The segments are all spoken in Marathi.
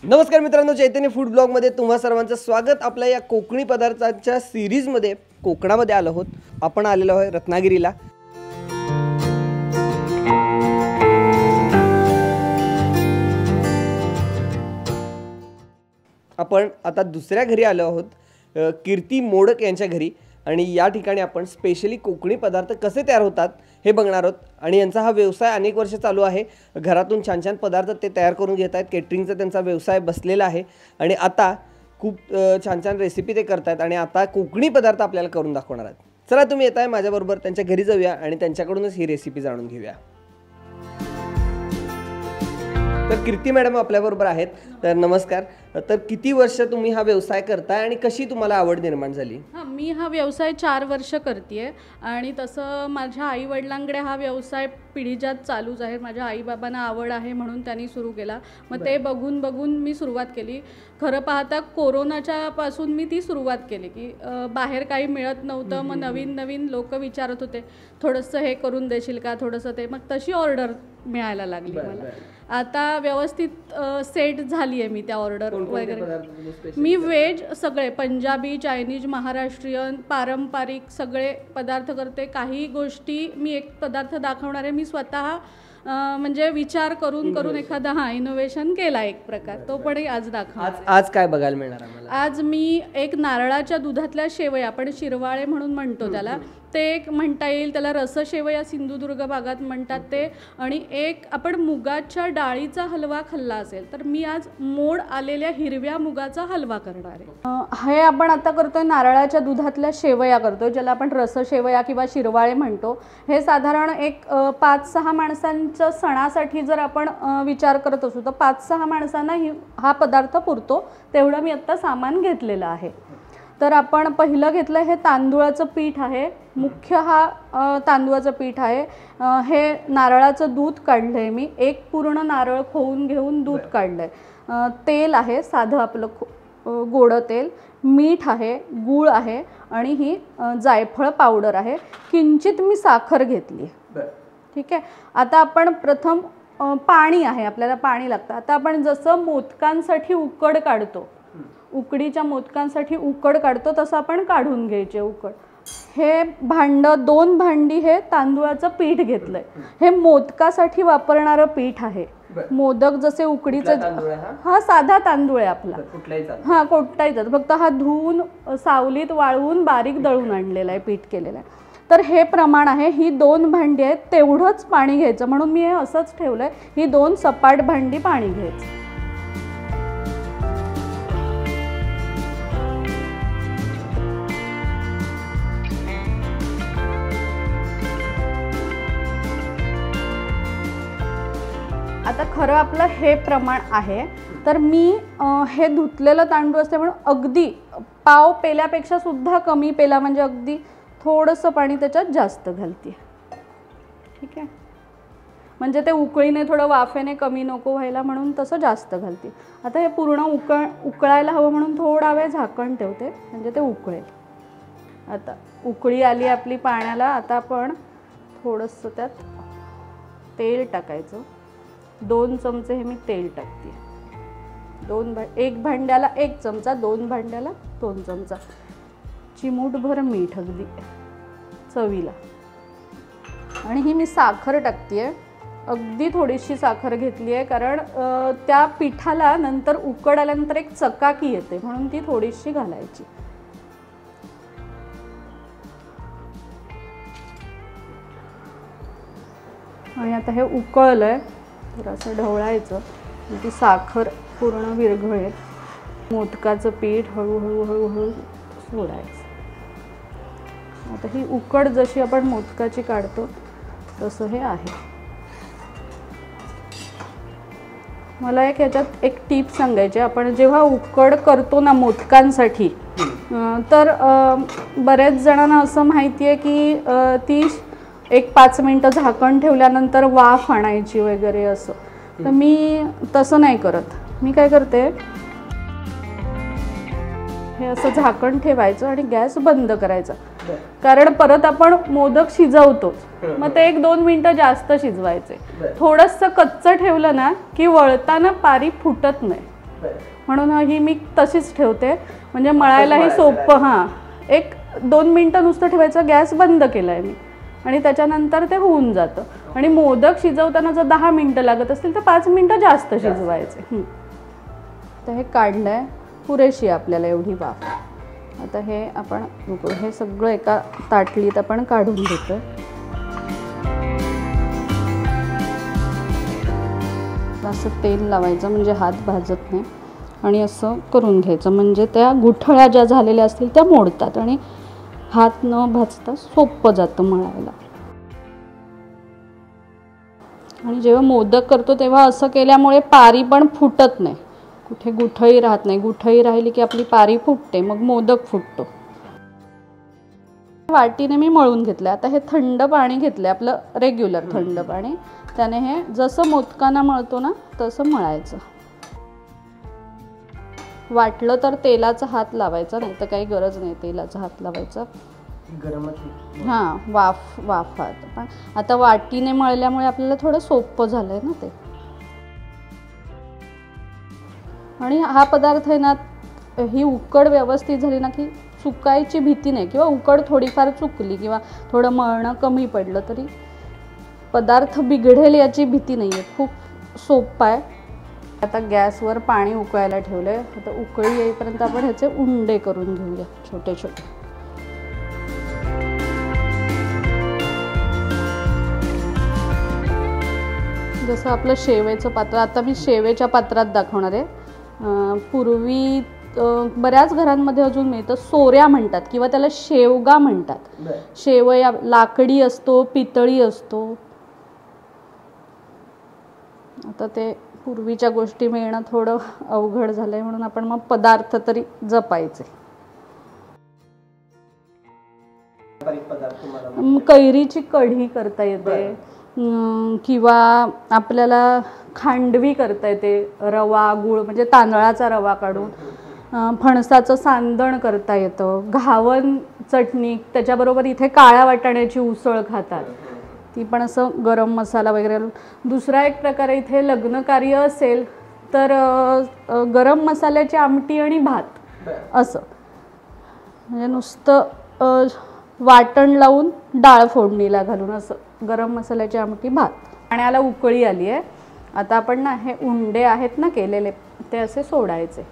नमस्कार मित्रांनो, चैतन्य फूड ब्लॉगमध्ये तुम्हा सर्वांचं स्वागत। आपल्या या कोकणी पदार्थांच्या सिरीजमध्ये कोकणामध्ये आलो आहोत। आपण आलेलो आहे रत्नागिरीला। आपण आता दुसऱ्या घरी आलो आहोत, कीर्ती मोडक यांच्या घरी। आणि या ठिकाणी आपण स्पेशली कोकणी पदार्थ कसे तयार होतात हे बघणार आहोत। आणि यांचा हा व्यवसाय अनेक वर्ष चालू आहे। घरातून छान छान पदार्थ ते तयार करून घेत आहेत। केटरिंगचा त्यांचा व्यवसाय बसलेला आहे आणि आता खूप छान छान रेसिपी ते करतात आणि आता कोकणी पदार्थ आपल्याला करून दाखवणार आहेत। चला तुम्ही येताय माझ्याबरोबर, त्यांच्या घरी जाऊया आणि त्यांच्याकडूनच ही रेसिपी जाणून घेऊया। तर कीर्ती मॅडम आपल्याबरोबर आहेत। तर नमस्कार। तर किती वर्ष तुम्ही हा व्यवसाय करताय आणि कशी तुम्हाला आवड निर्माण झाली? मी हा व्यवसाय 4 वर्ष करतेय आणि तसं माझ्या आई वडिलांकडे हा व्यवसाय पिढीजात चालूच आहे। माझ्या आई बाबांना आवड आहे म्हणून त्यांनी सुरू केला। मग ते बघून बघून मी सुरुवात केली। खरं पाहता कोरोनाच्या पासून मी ती सुरुवात केली की बाहेर काही मिळत नव्हतं। मग नवीन नवीन लोक विचारत होते थोडंसं हे करून देशील का, थोडंसं ते, मग तशी ऑर्डर मिळायला लागली मला। आता व्यवस्थित सेट झाली आहे मी त्या ऑर्डर वगैरे। मी व्हेज सगळे पंजाबी, चायनीज, महाराष्ट्रीयन, पारंपरिक सगळे पदार्थ करते। काही गोष्टी मी एक पदार्थ दाखवणार आहे, मी स्वतः म्हणजे विचार करून करून एखादा इनोव्हेशन केला एक प्रकार, तो पण आज दाखवणार। आज काय बघायला मिळणार आम्हाला? आज मी एक नारळाच्या दुधातल्या शेवया, आपण शिरवाळे म्हणून म्हणतो त्याला, ते एक म्हणता येईल। त्याला रसशेवया सिंधुदुर्ग भागात म्हणतात ते। आणि एक आपण मुगाच्या डाळीचा हलवा खाल्ला असेल तर मी आज मोड आलेल्या हिरव्या मुगाचा हलवा करणार आहे। हे आपण आता करतोय नारळाच्या दुधातल्या शेवया करतोय, ज्याला आपण रसशेवया किंवा शिरवाळे म्हणतो। हे साधारण एक 5-6 माणसांच्या सणासाठी जर आपण विचार करत असू तर 5-6 माणसांना हा पदार्थ पुरतो, तेवढं मी आता सामान घेतलेलं आहे। तर आपण पहिलं घेतलं हे तांदूळाचं पीठ आहे, मुख्य हा तांदूळाचं पीठ आहे। हे नारळाचं दूध काढलंय मी, एक पूर्ण नारळ खोवून घेऊन दूध काढलंय। तेल आहे साधं आपलं गोडं तेल, मीठ आहे, गूळ आहे आणि ही जायफळ पावडर आहे। किंचित मी साखर घेतली, ठीक आहे। आता आपण प्रथम पाणी आहे, आपल्याला पाणी लागतं। आता आपण जसं मोदकांसाठी उकड काढतो, उकडीच्या मोदकांसाठी उकड काढतो, तसं आपण काढून घ्यायचे उकड। हे भांड 2 भांडी हे तांदूळाचं पीठ घेतलंय। हे मोदकासाठी वापरणारं पीठ आहे। मोदक जसे उकडीचं, हा साधा तांदूळ आहे आपला, हा कुठलाही, फक्त हा धुवून सावलीत वाळवून बारीक दळून आणलेला आहे, पीठ केलेलं आहे। तर हे प्रमाण आहे, ही 2 भांडी आहेत, तेवढंच पाणी घ्यायचं, म्हणून मी हे असंच ठेवलंय। ही 2 सपाट भांडी पाणी घ्यायचं। आता खरं आपलं हे प्रमाण आहे। तर मी हे धुतलेलं तांदूळ असल्यामुळे अगदी पाव पेल्यापेक्षा सुद्धा कमी पेला, म्हणजे अगदी थोडंसं पाणी त्याच्यात जास्त घालते, ठीक आहे। म्हणजे ते उकळीने थोडं वाफेने कमी नको व्हायला म्हणून तसं जास्त घालते। आता हे पूर्ण उकळायला हवं म्हणून थोडा वेळ झाकण ठेवते, म्हणजे ते उकळेल। आता उकळी आली आपली पाण्याला। आता आपण थोडंसं त्यात तेल टाकायचं, 2 चमचे हे मी तेल टाकते। 1 भांड्याला 1 चमचा, 2 भांड्याला 2 चमचा, चिमूटभर मीठ अगदी चवीला। आणि ही मी साखर टाकते, अगदी थोडीशी साखर घेतली आहे, कारण त्या पिठाला नंतर उकड आल्यानंतर एक चकाकी येते, म्हणून ती थोडीशी घालायची। आणि आता हे उकळलंय, थोडंसं ढवळायचं, ती साखर पूर्ण विरघळेल। मोदकाचं पीठ हळूहळू हळूहळू सोडायचं। आता ही उकड जशी आपण मोदकाची काढतो तसं हे आहे। मला ह्याच्यात एक टीप सांगायची, आपण जेव्हा उकड करतो ना मोदकांसाठी, तर बऱ्याच जणांना असं माहिती आहे की ती एक 5 मिनिटं झाकण ठेवल्यानंतर वाफ आणायची वगैरे असं। तर मी तसं नाही करत। मी काय करते, हे असं झाकण ठेवायचं आणि गॅस बंद करायचा, कारण परत आपण मोदक शिजवतो, मग ते 1-2 मिनिटं जास्त शिजवायचे। थोडंसं कच्चं ठेवलं ना की वळताना पारी फुटत नाही, म्हणून ही मी तशीच ठेवते, म्हणजे मळायलाही सोपं. हां, 1-2 मिनटं नुसतं ठेवायचं, गॅस बंद केला आहे मी, आणि त्याच्यानंतर ते होऊन जातं. आणि मोदक शिजवताना जर 10 मिनटं लागत असतील तर 5 मिनटं जास्त शिजवायचे. तर हे काढलं आहे, पुरेशी आपल्याला एवढी वाफ. आता हे आपण हे सगळं एका ताटलीत आपण काढून घेतो. असं तेल लावायचं म्हणजे हात भाजत नाही, आणि असं करून घ्यायचं म्हणजे त्या गुठळ्या ज्या झालेल्या असतील त्या मोडतात आणि हात न भाजता सोपं जातं मळायला. आणि जेव्हा मोदक करतो तेव्हा असं केल्यामुळे पारी पण फुटत नाही, कुठे गुठळी राहत नाही. गुठळी राहिली की आपली पारी फुटते, मग मोदक फुटतो. वाटीने मी मळून घेतलं. आता हे थंड पाणी घेतलं, आपलं रेग्युलर थंड पाणी. त्याने हे जसं मोदकांना मळतो ना तसं मळायचं. वाटलं तर तेलाचा हात लावायचा, नाही तर काही गरज नाही तेलाचा हात लावायचा. हां, वाफात. पण आता वाटीने मळल्यामुळे आपल्याला थोडं सोपं झालं आहे ना ते. आणि हा पदार्थ आहे ना, ही उकड व्यवस्थित झाली ना की चुकायची भीती नाही, किंवा उकड थोडीफार चुकली किंवा थोडं मळणं कमी पडलं तरी पदार्थ बिघडेल याची भीती नाही आहे. खूप सोपं आहे. आता गॅसवर पाणी उकळायला ठेवलं आहे. आता उकळी येईपर्यंत आपण ह्याचे उंडे करून घेऊया छोटे छोटे. जसं आपलं शेवेचं पात्र, आता मी शेवेच्या पात्रात दाखवणार आहे. पूर्वी बऱ्याच घरांमध्ये अजून मिळतं, सोऱ्या म्हणतात किंवा त्याला शेवगा म्हणतात. शेवया लाकडी असतो, पितळी असतो. आता ते पूर्वीच्या गोष्टी मिळणं थोडं अवघड झालंय, म्हणून आपण मग पदार्थ तरी जपायचे. कैरीची कढी करता येते, किंवा आपल्याला खांडवी करता येते, रवा गुळ म्हणजे तांदळाचा रवा काढून. फणसाचं सांदण करता येतं, घावन चटणी, त्याच्याबरोबर इथे काळ्या वाटाण्याची उसळ खातात, ती पण असं गरम मसाला वगैरे. दुसरा एक प्रकार इथे लग्न कार्य असेल तर गरम मसाल्याची आमटी आणि भात असं, म्हणजे नुसतं वाटण लावून डाळ फोडणीला घालून असं गरम मसाल्याची आमटी भात. पाण्याला उकळी आली आहे. आता आपण ना हे उंडे आहेत ना केलेले ते असे सोडायचे.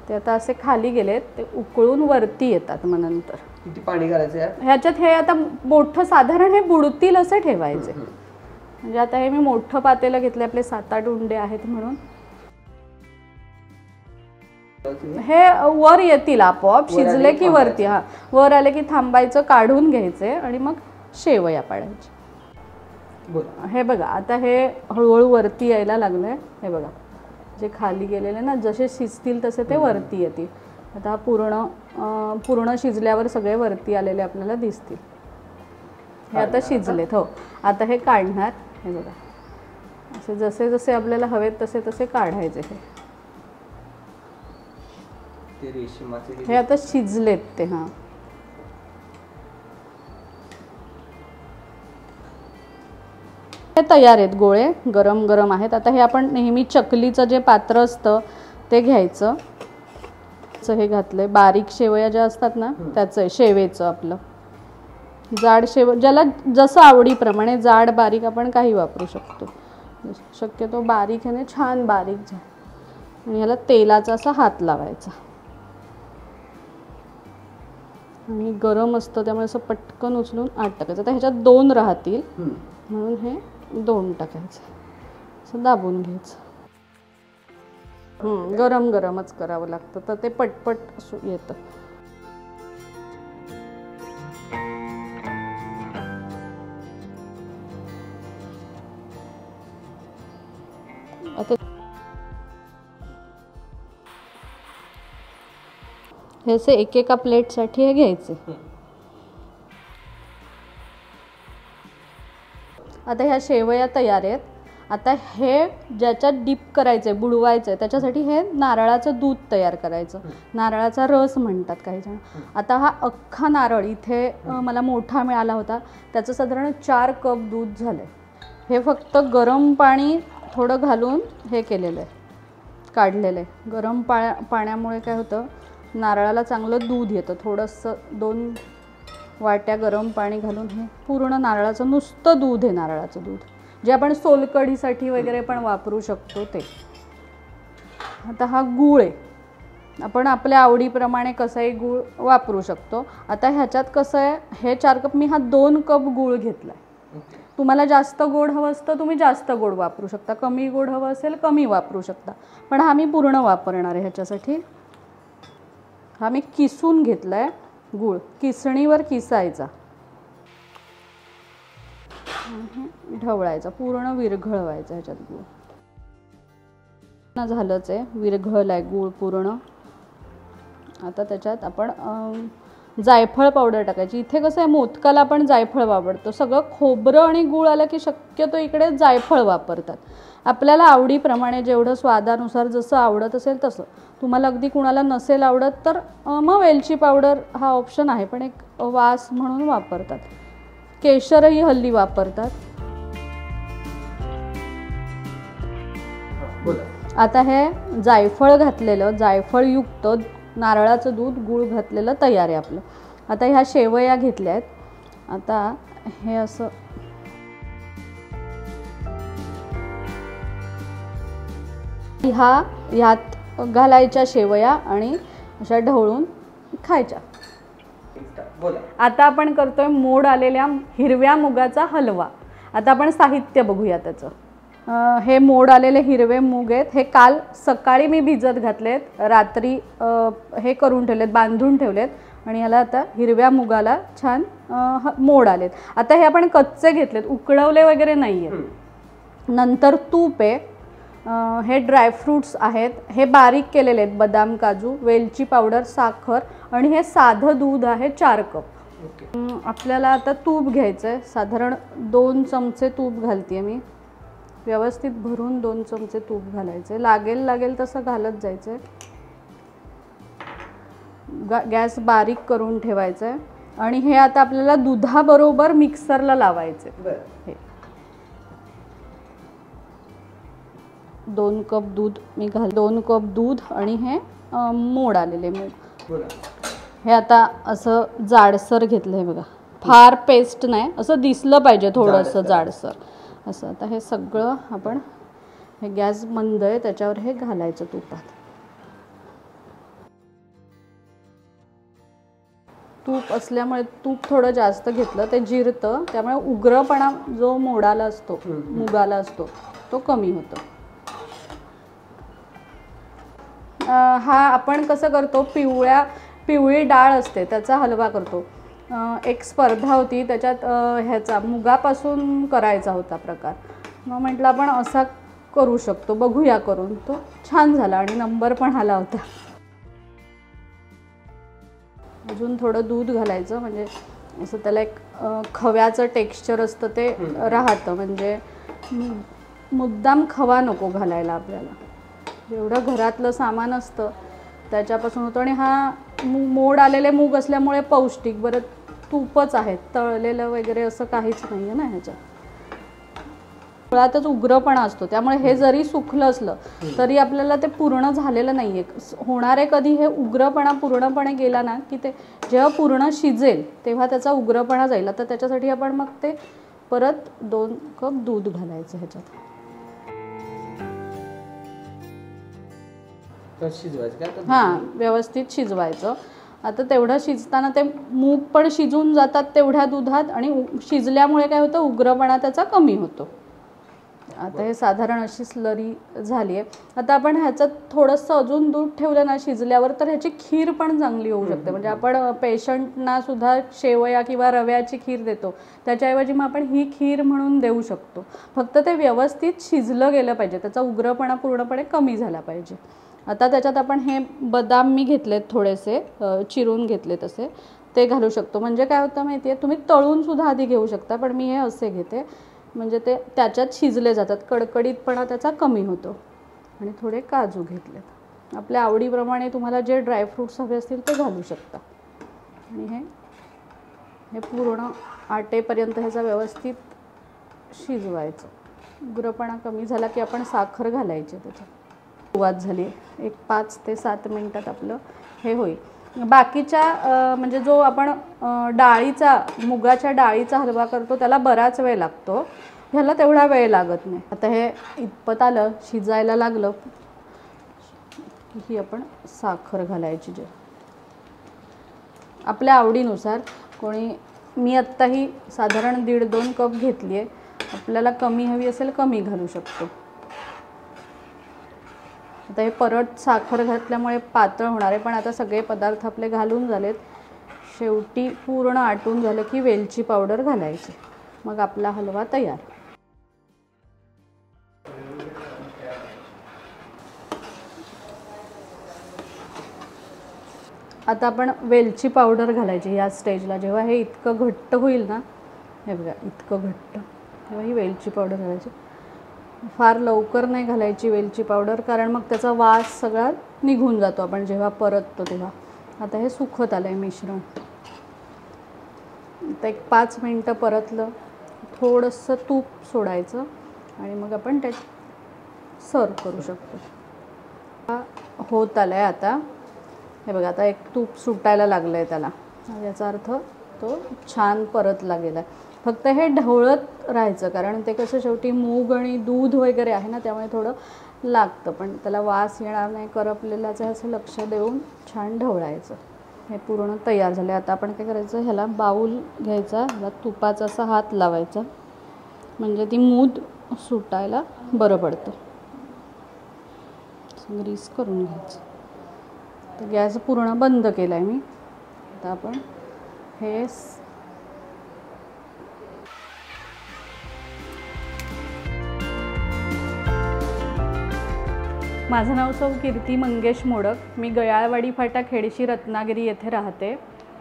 ते आता असे खाली गेलेत, ते उकळून वरती येतात. मग नंतर किती पाणी घालायचं ह्याच्यात? हे आता मोठं साधारण हे बुडतील असे ठेवायचे. म्हणजे आता हे मी मोठं पातेलं घेतलं, आपले 7-8 उंडे आहेत म्हणून. हे वर येतील आपोआप, शिजले की वरती. हां, वर आले की थांबायचं, काढून घ्यायचे आणि मग शेवया पाडायची. हे बघा आता हे हळूहळू वरती यायला लागलंय. हे बघा जे खाली गेलेले ना, जसे शिजतील तसे ते वरती येतील. आता पूर्ण शिजल्यावर सगळे वरती आलेले आपल्याला दिसतील. हे आता शिजलेत. हो, आता हे काढणार. हे बघा असे जसे जसे आपल्याला हवेत तसे तसे काढायचे. हे आता शिजलेत ते. हां, हे तयार आहेत गोळे, गरम गरम आहेत. आता हे आपण नेहमी चकलीचं जे पात्र असतं ते घ्यायचं. हे घातलंय, बारीक शेवया ज्या असतात ना त्याचं आहे, शेवेचं आपलं. जाड शेव ज्याला जसं आवडीप्रमाणे, जाड बारीक आपण काही वापरू शकतो. शक्यतो बारीक ह्याने छान बारीक झालं. आणि ह्याला तेलाचा असा हात लावायचा. आणि गरम असतं त्यामुळे असं पटकन उचलून आत टाकायचं. आता ह्याच्यात 2 राहतील म्हणून हे 2 टाकायचं, असं दाबून घ्यायचं. गरम गरमच करावं लागतं तर ते पटपट येतं. आता हे असे एकेका प्लेटसाठी हे घ्यायचे. आता ह्या शेवया तयार आहेत. आता हे ज्याच्यात डीप करायचं आहे, बुडवायचं आहे, त्याच्यासाठी हे नारळाचं दूध तयार करायचं. नारळाचा रस म्हणतात काही जण. आता हा अख्खा नारळ इथे मला मोठा मिळाला होता, त्याचं साधारण 4 कप दूध झालं आहे. हे फक्त गरम पाणी थोडं घालून हे केलेलं आहे, काढलेलं आहे. गरम पाण्यामुळे काय होतं, नारळाला चांगलं दूध येतं. थोडंसं 2 वाट्या गरम पाणी घालून हे पूर्ण नारळाचं नुसतं दूध आहे, नारळाचं दूध जे आपण सोलकढीसाठी वगैरे पण वापरू शकतो ते. आता हा गूळ आहे, आपण आपल्या आवडीप्रमाणे कसाही गूळ वापरू शकतो. आता ह्याच्यात कसं आहे, हे 4 कप मी हा 2 कप गूळ घेतला आहे. तुम्हाला जास्त गोड हवं असतं तुम्ही जास्त गोड वापरू शकता, कमी गोड हवं असेल कमी वापरू शकता, पण हा मी पूर्ण वापरणार आहे ह्याच्यासाठी. हा मी किसून घेतला आहे गूळ, किसणीवर किसायचा, ढवळायचा, पूर्ण विरघळवायचा ह्याच्यात गूळ. झालंच आहे, विरघळलाय गूळ पूर्ण. आता त्याच्यात आपण जायफळ पावडर टाकायची. इथे कसं आहे, मोदकाला आपण जायफळ वापरतो, सगळं खोबरं आणि गूळ आलं की शक्यतो इकडे जायफळ वापरतात. आपल्याला आवडीप्रमाणे जेवढं स्वादानुसार जसं आवडत असेल तसं. तुम्हाला अगदी कुणाला नसेल आवडत तर मग वेलची पावडर हा ऑप्शन आहे, पण एक वास म्हणून वापरतात. केशरही हल्ली वापरतात. आता हे जायफळ घातलेलं, जायफळयुक्त नारळाचं दूध गूळ घातलेलं तयार आहे आपलं. आता ह्या शेवया घेतल्या आहेत. आता हे असं ह्यात घालायच्या शेवया आणि अशा ढवळून खायच्या. आता आपण करतोय मोड आलेल्या हिरव्या मुगाचा हलवा. आता आपण साहित्य बघूया त्याचं. हे मोड आलेले हिरवे मूग आहेत. हे काल सकाळी मी भिजत घातलेत, रात्री हे करून ठेवलेत, बांधून ठेवलेत आणि याला आता हिरव्या मुगाला छान मोड आलेत. आता हे आपण कच्चे घेतलेत, उकळवले वगैरे नाही आहेत. नंतर तूप आहे, हे ड्रायफ्रूट्स आहेत, हे बारीक केलेले आहेत, बदाम, काजू, वेलची पावडर, साखर आणि हे साधं दूध आहे 4 कप. आपल्याला आता तूप घ्यायचं आहे. साधारण 2 चमचे तूप घालते मी. व्यवस्थित भरून 2 चमचे तूप घालायचे. लागेल तसं घालत जायचं. गॅस बारीक करून ठेवायचा आहे आणि हे आता आपल्याला दुधाबरोबर मिक्सरला लावायचे. हे 2 कप दूध मी 2 कप दूध आणि हे मोड आलेले मूग. हे आता असं जाडसर घेतलं आहे बघा, फार पेस्ट नाही, असं दिसलं पाहिजे थोडंसं जाडसर असं. आता हे सगळं आपण, हे गॅस मंद आहे त्याच्यावर हे घालायचं तुपात. तूप असल्यामुळे तूप थोडं जास्त घेतलं ते जिरतं, त्यामुळे उग्रपणा जो मोडाला असतो, मुगाला असतो, तो कमी होतो. हा आपण कसं करतो, पिवळी डाळ असते त्याचा हलवा करतो. एक स्पर्धा होती त्याच्यात ह्याचा मुगापासून करायचा होता प्रकार. मग म्हटलं आपण असा करू शकतो, बघूया करून. तो छान झाला आणि नंबर पण आला होता. अजून थोडं दूध घालायचं, म्हणजे असं त्याला एक खव्याचं टेक्स्चर असतं ते राहतं. म्हणजे मुद्दाम खवा नको घालायला आपल्याला, जेवढं घरातलं सामान असतं त्याच्यापासून होतं. आणि हा मोड आलेले मूग असल्यामुळे पौष्टिक, बरं तूपच आहे, तळलेलं वगैरे असं काहीच नाही आहे ना ह्याच्यात. मुळातच उग्रपणा असतो, त्यामुळे हे जरी सुकलं असलं तरी आपल्याला ते पूर्ण झालेलं नाही आहे. होणार आहे कधी, हे उग्रपणा पूर्णपणे गेला ना की ते जेव्हा पूर्ण शिजेल तेव्हा त्याचा उग्रपणा जाईल. तर त्याच्यासाठी आपण मग ते परत 2 कप दूध घालायचं ह्याच्यात. हां, व्यवस्थित शिजवायचं. आता तेवढं शिजताना ते मूग पण शिजून जातात तेवढ्या दुधात आणि शिजल्यामुळे काय होतं, उग्रपणा त्याचा कमी होतो. आता हे साधारण अशी स्लरी झाली आहे. आता आपण ह्याच्यात थोडंसं अजून दूध ठेवलं ना शिजल्यावर तर ह्याची खीर पण चांगली होऊ शकते. म्हणजे आपण पेशंटना सुद्धा शेवया किंवा रव्याची खीर देतो, त्याच्याऐवजी मग आपण ही खीर म्हणून देऊ शकतो. फक्त ते व्यवस्थित शिजलं गेलं पाहिजे, त्याचा उग्रपणा पूर्णपणे कमी झाला पाहिजे. आता त्याच्यात आपण हे बदाम मी घेतलेत, थोडेसे चिरून घेतले तसे, ते घालू शकतो. म्हणजे काय होतं माहिती आहे, तुम्ही तळून सुद्धा आधी घेऊ शकता, पण मी हे असे घेते, म्हणजे ते त्याच्यात शिजले जातात, कडकडीतपणा त्याचा कमी होतो. आणि थोडे काजू घेतलेत, आपल्या आवडीप्रमाणे तुम्हाला जे ड्रायफ्रूट्स हवे असतील ते घालू शकता. आणि हे पूर्ण आटेपर्यंत ह्याचा व्यवस्थित शिजवायचं. उग्रपणा कमी झाला की आपण साखर घालायची त्याच्यात. सुरुवात झाली. एक 5 ते 7 मिनिटात आपलं हे होईल. बाकीच्या म्हणजे जो आपण डाळीचा मुगाच्या डाळीचा हलवा करतो त्याला बराच वेळ लागतो, ह्याला तेवढा वेळ लागत नाही. आता हे इतपत आलं, शिजायला लागलं ही आपण साखर घालायची जे आपल्या आवडीनुसार. मी आत्ताही साधारण 1.5-2 कप घेतली आहे. आपल्याला कमी हवी असेल कमी घालू शकतो. आता हे परत साखर घातल्यामुळे पातळ होणार आहे, पण आता सगळे पदार्थ आपले घालून झालेत. शेवटी पूर्ण आटून झालं की वेलची पावडर घालायची, मग आपला हलवा तयार. आता आपण वेलची पावडर घालायची या स्टेजला. जेव्हा हे इतकं घट्ट होईल ना, हे बघा इतकं घट्ट, तेव्हा ही वेलची पावडर घालायची. फार लवकर नाही घालायची वेलची पावडर, कारण मग त्याचा वास सगळा निघून जातो आपण जेव्हा परततो तेव्हा. आता हे सुकत आलं आहे मिश्रण. आता एक 5 मिनटं परतलं, थोडंसं तूप सोडायचं आणि मग आपण त्यात सर्व करू शकतो. हा होत आलं आहे आता. हे बघा आता एक तूप सुटायला लागलं आहे त्याला, याचा अर्थ तो छान परतला गेला आहे. फक्त हे ढवळत राहायचं, कारण ते कसं शेवटी मूग आणि दूध वगैरे आहे ना, त्यामुळे थोडं लागतं, पण त्याला वास येणार नाही, करपलेलाच आहे असं लक्ष देऊन छान ढवळायचं. हे पूर्ण तयार झालं. आता आपण काय करायचं, ह्याला बाऊल घ्यायचा, ह्याला तुपाचा असा हात लावायचा, म्हणजे ती मूद सुटायला बरं पडतं. ग्रीस करून घ्यायचं. तर गॅस पूर्ण बंद केला आहे मी. आता आपण हे माझं नाव सौ कीर्ती मंगेश मोडक. मी गयाळवाडी फाटा खेडशी रत्नागिरी येथे राहते.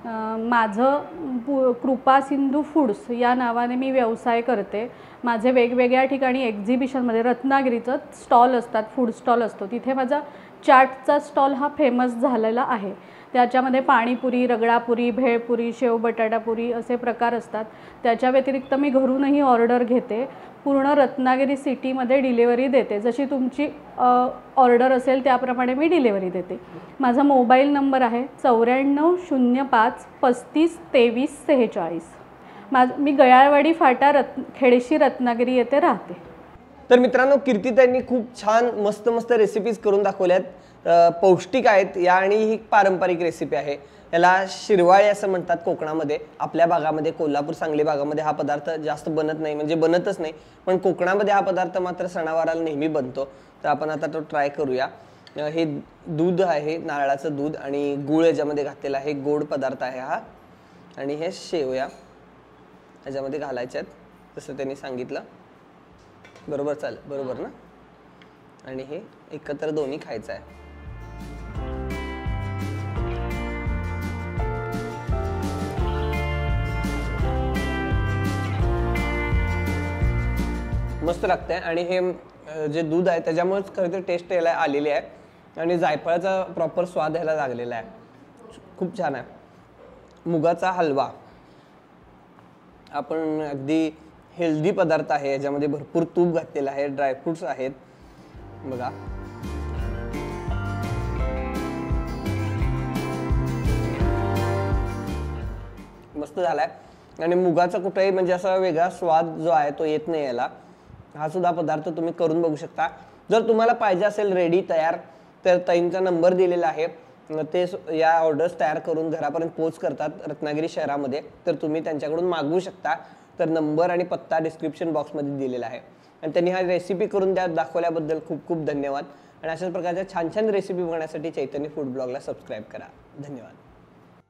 माझं कृपा सिंधू फूड्स या नावाने मी व्यवसाय करते. माझे वेगवेगळ्या ठिकाणी एक्झिबिशनमध्ये रत्नागिरीचं स्टॉल असतात, फूड स्टॉल असतो, तिथे माझा चाटचा स्टॉल हा फेमस झालेला आहे. त्याच्यामध्ये पाणीपुरी, रगडापुरी, भेळपुरी, शेव बटाटापुरी असे प्रकार असतात. त्याच्या व्यतिरिक्त मी घरूनही ऑर्डर घेते. पूर्ण रत्नागिरी सिटीमध्ये डिलिव्हरी देते. जशी तुमची ऑर्डर असेल त्याप्रमाणे मी डिलिव्हरी देते. माझा मोबाईल नंबर आहे 9405 35 23 46. मी गयाळवाडी फाटा खेडशी रत्नागिरी येथे राहते. तर मित्रांनो, कीर्तीताईंनी खूप छान मस्त मस्त रेसिपीज करून दाखवल्यात. पौष्टिक आहेत या, आणि ही पारंपरिक रेसिपी आहे. याला शिरवाळे असं म्हणतात कोकणामध्ये. आपल्या भागामध्ये, कोल्हापूर सांगली भागामध्ये हा पदार्थ जास्त बनत नाही, म्हणजे बनतच नाही, पण कोकणामध्ये हा पदार्थ मात्र सणावाराला नेहमी बनतो. तर आपण आता तो ट्राय करूया. हे दूध आहे, नारळाचं दूध आणि गूळ याच्यामध्ये घातलेला आहे. गोड पदार्थ आहे हा. आणि हे शेवया याच्यामध्ये घालायच्या आहेत जसं त्यांनी सांगितलं. बरोबर चालेल, बरोबर ना? आणि हे एकत्र दोन्ही खायचं आहे. मस्त लागतंय. आणि हे जे दूध आहे त्याच्यामुळेच खरं तर टेस्ट यायला आलेली आहे, आणि जायफळाचा प्रॉपर स्वाद यायला लागलेला आहे. खूप छान आहे. मुगाचा हलवा आपण अगदी हेल्दी पदार्थ आहे. याच्यामध्ये भरपूर तूप घातलेलं आहे, ड्रायफ्रुट्स आहेत बघा. मस्त झालाय. आणि मुगाचा कुठेही म्हणजे असा वेगळा स्वाद जो आहे तो येत नाही याला. हा सुद्धा पदार्थ तुम्ही करून बघू शकता. जर तुम्हाला पाहिजे असेल रेडी तयार, तर ताईंचा नंबर दिलेला आहे. ते या ऑर्डर्स तयार करून घरापर्यंत पोच करतात रत्नागिरी शहरामध्ये. तर तुम्ही त्यांच्याकडून मागवू शकता. तर नंबर आणि पत्ता डिस्क्रिप्शन बॉक्समध्ये दिलेला आहे. आणि त्यांनी हा रेसिपी करून दाखवल्याबद्दल खूप खूप धन्यवाद. आणि अशाच प्रकारच्या छान छान रेसिपी बघण्यासाठी चैतन्य फूड ब्लॉगला सबस्क्राईब करा. धन्यवाद.